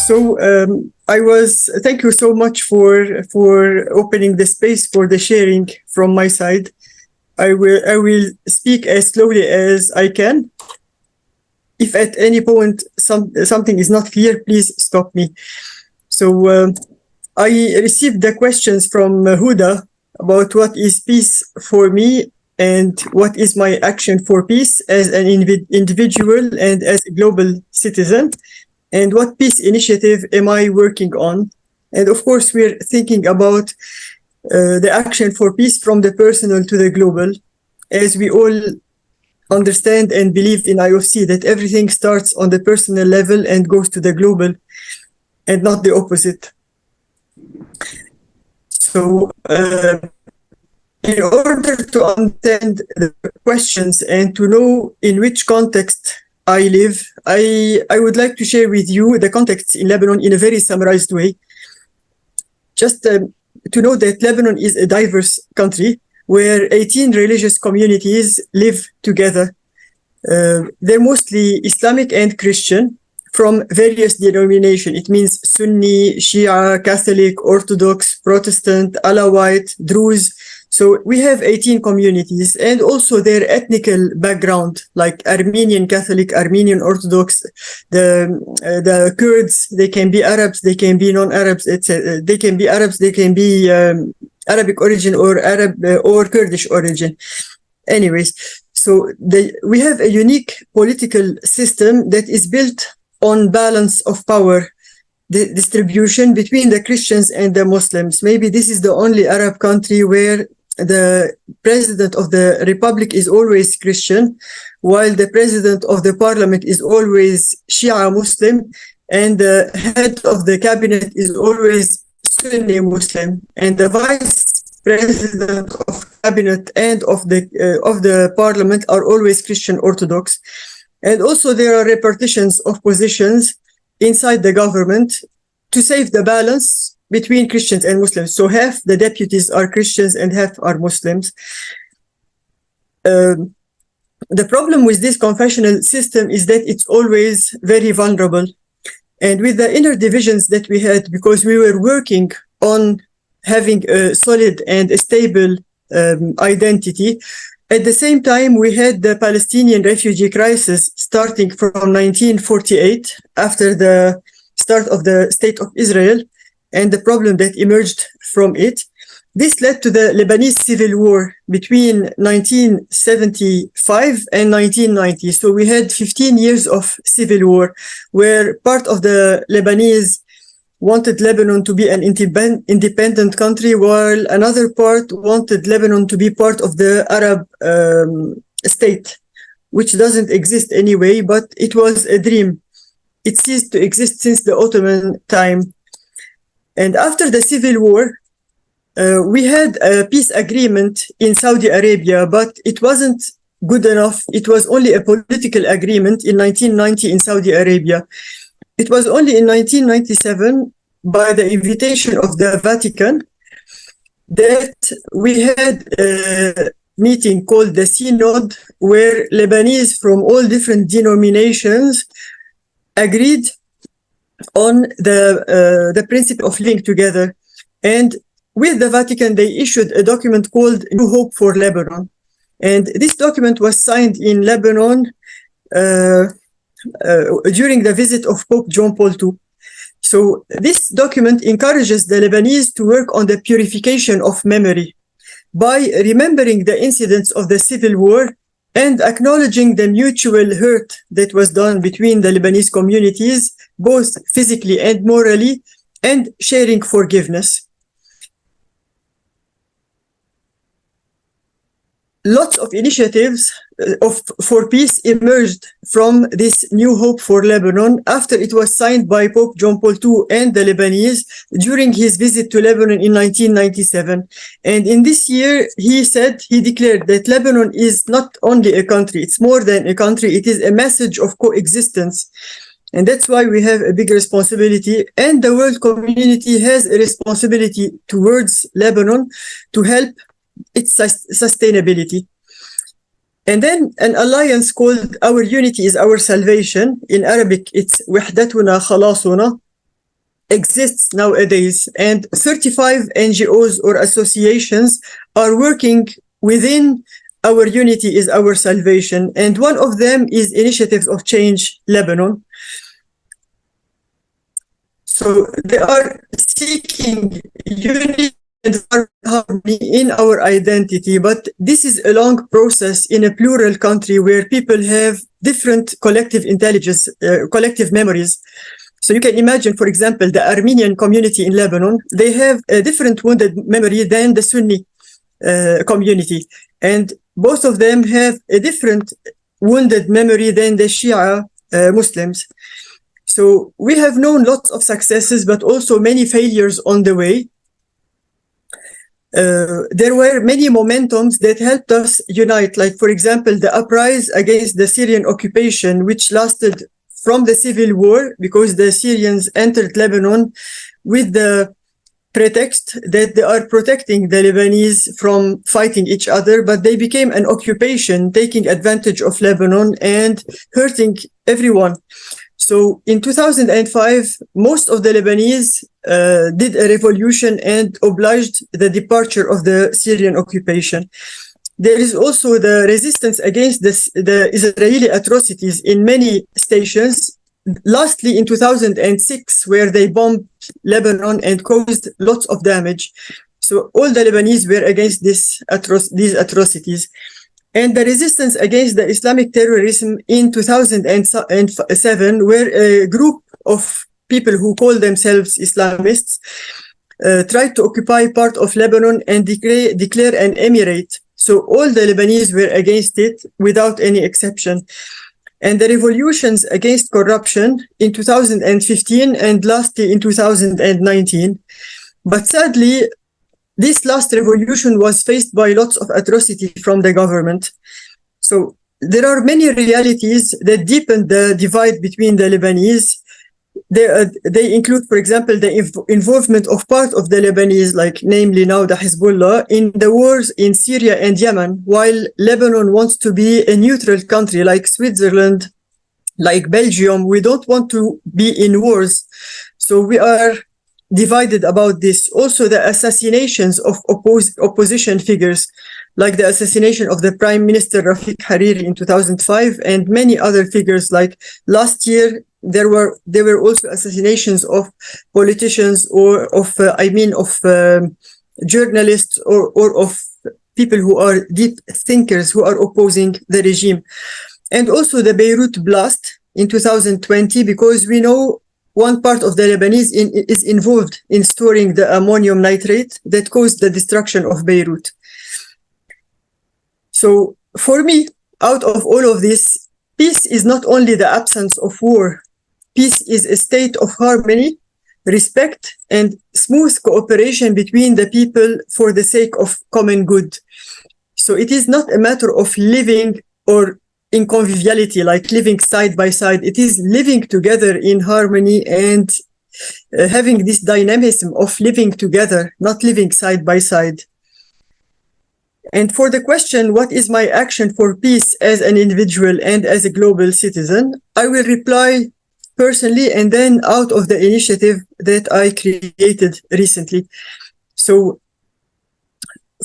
Thank you so much for opening the space for the sharing from my side. I will speak as slowly as I can. If at any point something is not clear, please stop me. I received the questions from Huda about what is peace for me and what is my action for peace as an individual and as a global citizen, and what peace initiative am I working on. And of course, we're thinking about the action for peace from the personal to the global, as we all understand and believe in IofC that everything starts on the personal level and goes to the global and not the opposite. So in order to understand the questions and to know in which context I live, I would like to share with you the context in Lebanon in a very summarized way. Just to know that Lebanon is a diverse country where 18 religious communities live together. They're mostly Islamic and Christian from various denominations. It means Sunni, Shia, Catholic, Orthodox, Protestant, Alawite, Druze. So we have 18 communities, and also their ethnical background, like Armenian Catholic, Armenian Orthodox, the Kurds. They can be Arabs, they can be non-Arabs. They can be Arabs, they can be Arabic origin or Arab or Kurdish origin. Anyways, so we have a unique political system that is built on balance of power, the distribution between the Christians and the Muslims. Maybe this is the only Arab country where the president of the republic is always Christian, while the president of the parliament is always Shia Muslim, and the head of the cabinet is always Sunni Muslim, and the vice president of cabinet and of the parliament are always Christian Orthodox. And also there are repartitions of positions inside the government to save the balance between Christians and Muslims. So half the deputies are Christians and half are Muslims. The problem with this confessional system is that it's always very vulnerable. And with the inner divisions that we had, because we were working on having a solid and a stable identity, at the same time, we had the Palestinian refugee crisis starting from 1948, after the start of the State of Israel, and the problem that emerged from it. This led to the Lebanese civil war between 1975 and 1990. So we had 15 years of civil war, where part of the Lebanese wanted Lebanon to be an independent country, while another part wanted Lebanon to be part of the Arab state, which doesn't exist anyway, but it was a dream. It ceased to exist since the Ottoman time. And after the civil war, we had a peace agreement in Saudi Arabia, but it wasn't good enough. It was only a political agreement in 1990 in Saudi Arabia. It was only in 1997, by the invitation of the Vatican, that we had a meeting called the Synod, where Lebanese from all different denominations agreed on the principle of living together. And with the Vatican, they issued a document called New Hope for Lebanon. And this document was signed in Lebanon during the visit of Pope John Paul II. So this document encourages the Lebanese to work on the purification of memory by remembering the incidents of the civil war and acknowledging the mutual hurt that was done between the Lebanese communities, both physically and morally, and sharing forgiveness. Lots of initiatives for peace emerged from this New Hope for Lebanon after it was signed by Pope John Paul II and the Lebanese during his visit to Lebanon in 1997. And in this year, he declared that Lebanon is not only a country, it's more than a country, it is a message of coexistence. And that's why we have a big responsibility, and the world community has a responsibility towards Lebanon to help its sustainability. And then an alliance called Our Unity is Our Salvation. In Arabic, it's Wahdatuna Khalasuna. exists nowadays, and 35 NGOs or associations are working within Our Unity is Our Salvation, and one of them is Initiatives of Change Lebanon. So they are seeking unity and harmony in our identity, but this is a long process in a plural country where people have different collective intelligence, collective memories. So you can imagine, for example, the Armenian community in Lebanon, they have a different wounded memory than the Sunni community. And both of them have a different wounded memory than the Shia Muslims. So we have known lots of successes, but also many failures on the way. There were many momentums that helped us unite, like, for example, the uprising against the Syrian occupation, which lasted from the civil war, because the Syrians entered Lebanon with the pretext that they are protecting the Lebanese from fighting each other, but they became an occupation, taking advantage of Lebanon and hurting everyone. So in 2005, most of the Lebanese did a revolution and obliged the departure of the Syrian occupation. There is also the resistance against the Israeli atrocities in many stations. Lastly, in 2006, where they bombed Lebanon and caused lots of damage. So all the Lebanese were against these atrocities. And the resistance against the Islamic terrorism in 2007, where a group of people who call themselves Islamists tried to occupy part of Lebanon and declare an emirate. So all the Lebanese were against it without any exception. And the revolutions against corruption in 2015 and lastly in 2019. But sadly, this last revolution was faced by lots of atrocity from the government. So there are many realities that deepen the divide between the Lebanese. They include, for example, the involvement of part of the Lebanese, like namely now the Hezbollah, in the wars in Syria and Yemen, while Lebanon wants to be a neutral country like Switzerland, like Belgium. We don't want to be in wars. So we are divided about this. Also, the assassinations of opposition figures, like the assassination of the Prime Minister Rafiq Hariri in 2005, and many other figures. Like last year, there were also assassinations of politicians or of journalists or of people who are deep thinkers who are opposing the regime. And also the Beirut blast in 2020, because we know one part of the Lebanese is involved in storing the ammonium nitrate that caused the destruction of Beirut. So for me, out of all of this, peace is not only the absence of war. Peace is a state of harmony, respect, and smooth cooperation between the people for the sake of common good. So it is not a matter of living or in conviviality, like living side by side. It is living together in harmony and having this dynamism of living together, not living side by side. And for the question, what is my action for peace as an individual and as a global citizen? I will reply personally and then out of the initiative that I created recently. So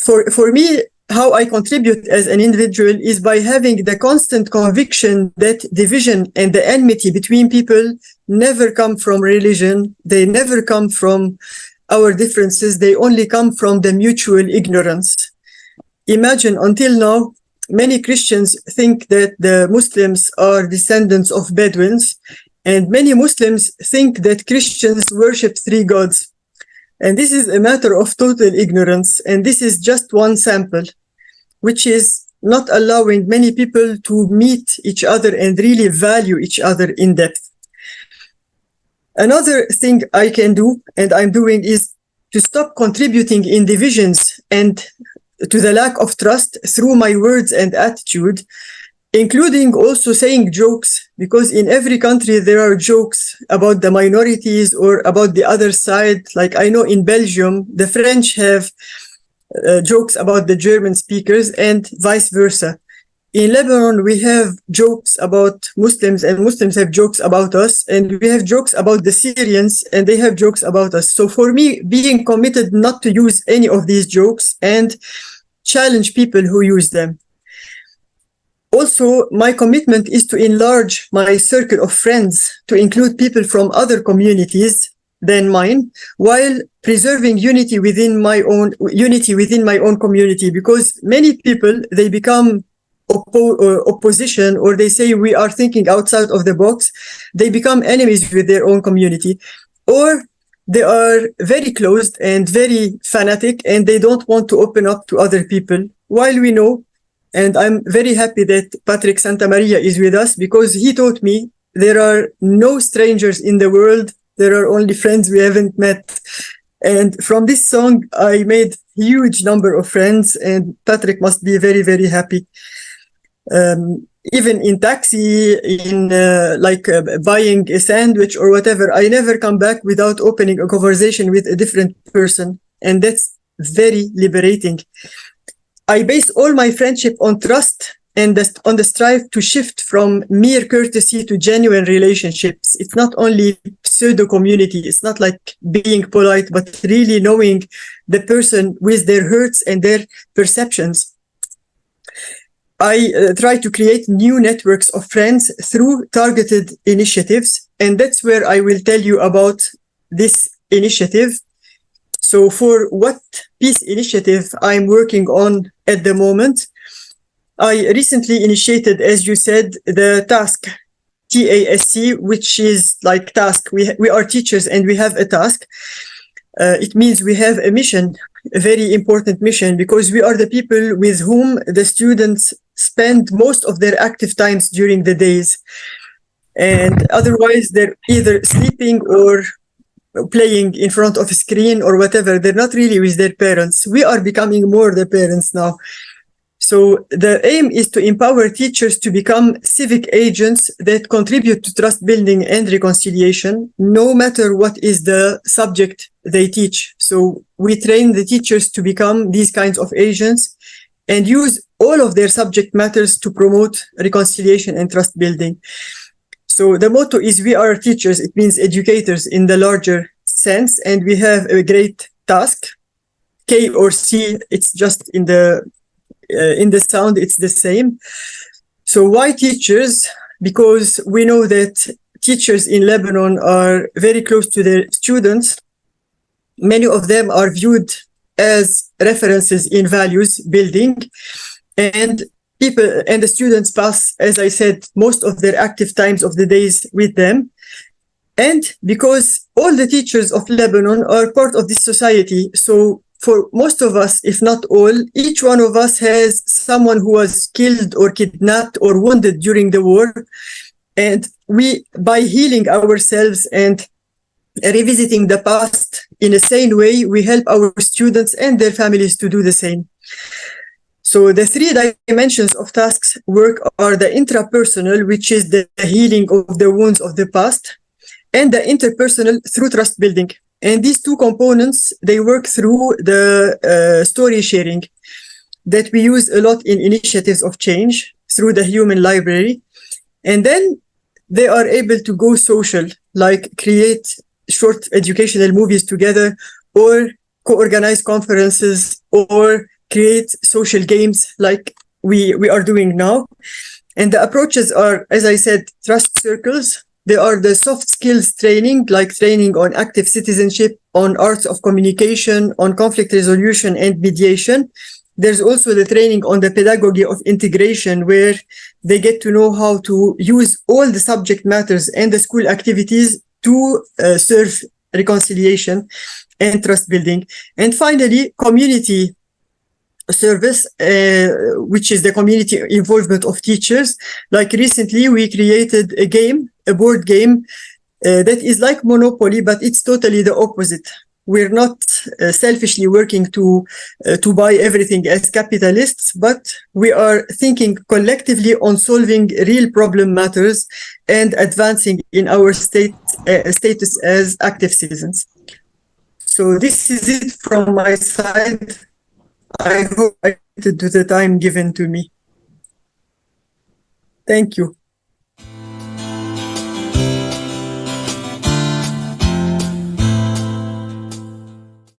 for me, how I contribute as an individual is by having the constant conviction that division and the enmity between people never come from religion. They never come from our differences. They only come from the mutual ignorance. Imagine, until now, many Christians think that the Muslims are descendants of Bedouins, and many Muslims think that Christians worship three gods. And this is a matter of total ignorance. And this is just one sample, which is not allowing many people to meet each other and really value each other in depth. Another thing I can do, and I'm doing, is to stop contributing in divisions and to the lack of trust through my words and attitude, including also saying jokes, because in every country there are jokes about the minorities or about the other side. Like I know in Belgium, the French have jokes about the German speakers and vice versa. in Lebanon, we have jokes about Muslims and Muslims have jokes about us, and we have jokes about the Syrians and they have jokes about us. So for me, being committed not to use any of these jokes and challenge people who use them. Also, my commitment is to enlarge my circle of friends to include people from other communities than mine, while preserving unity within my own community, because many people, they become opposition, or they say we are thinking outside of the box. They become enemies with their own community, or they are very closed and very fanatic and they don't want to open up to other people, while we know. And I'm very happy that Patrick Santamaria is with us, because he taught me there are no strangers in the world. There are only friends we haven't met. And from this song, I made huge number of friends, and Patrick must be very, very happy. Even in taxi, in buying a sandwich or whatever, I never come back without opening a conversation with a different person. And that's very liberating. I base all my friendship on trust and on the strive to shift from mere courtesy to genuine relationships. It's not only pseudo community. It's not like being polite, but really knowing the person with their hurts and their perceptions. I try to create new networks of friends through targeted initiatives. And that's where I will tell you about this initiative. So for what peace initiative I'm working on at the moment, I recently initiated, as you said, the TASC, TASC, which is like task. We are teachers and we have a task. It means we have a mission, a very important mission, because we are the people with whom the students spend most of their active times during the days. And otherwise, they're either sleeping or playing in front of a screen or whatever. They're not really with their parents. We are becoming more the parents now. So the aim is to empower teachers to become civic agents that contribute to trust building and reconciliation, no matter what is the subject they teach. So we train the teachers to become these kinds of agents and use all of their subject matters to promote reconciliation and trust building. So the motto is we are teachers. It means educators in the larger sense. And we have a great task, K or C. It's just in the sound, it's the same. So why teachers? Because we know that teachers in Lebanon are very close to their students. Many of them are viewed as references in values building, and people and the students pass, as I said, most of their active times of the days with them. And because all the teachers of Lebanon are part of this society, so for most of us, if not all, each one of us has someone who was killed or kidnapped or wounded during the war. And we, by healing ourselves and revisiting the past in a sane way, we help our students and their families to do the same. So the three dimensions of TASC's work are the intrapersonal, which is the healing of the wounds of the past, and the interpersonal through trust building. And these two components, they work through the story sharing that we use a lot in initiatives of change through the human library. And then they are able to go social, like create short educational movies together, or co-organize conferences, or create social games like we are doing now. And the approaches are, as I said, trust circles. They are the soft skills training, like training on active citizenship, on arts of communication, on conflict resolution and mediation. There's also the training on the pedagogy of integration, where they get to know how to use all the subject matters and the school activities to serve reconciliation and trust building. And finally, community service, which is the community involvement of teachers. Like recently, we created a game, a board game that is like Monopoly, but it's totally the opposite. We're not selfishly working to buy everything as capitalists, but we are thinking collectively on solving real problem matters and advancing in our status as active citizens. So this is it from my side. I hope I did the time given to me. Thank you.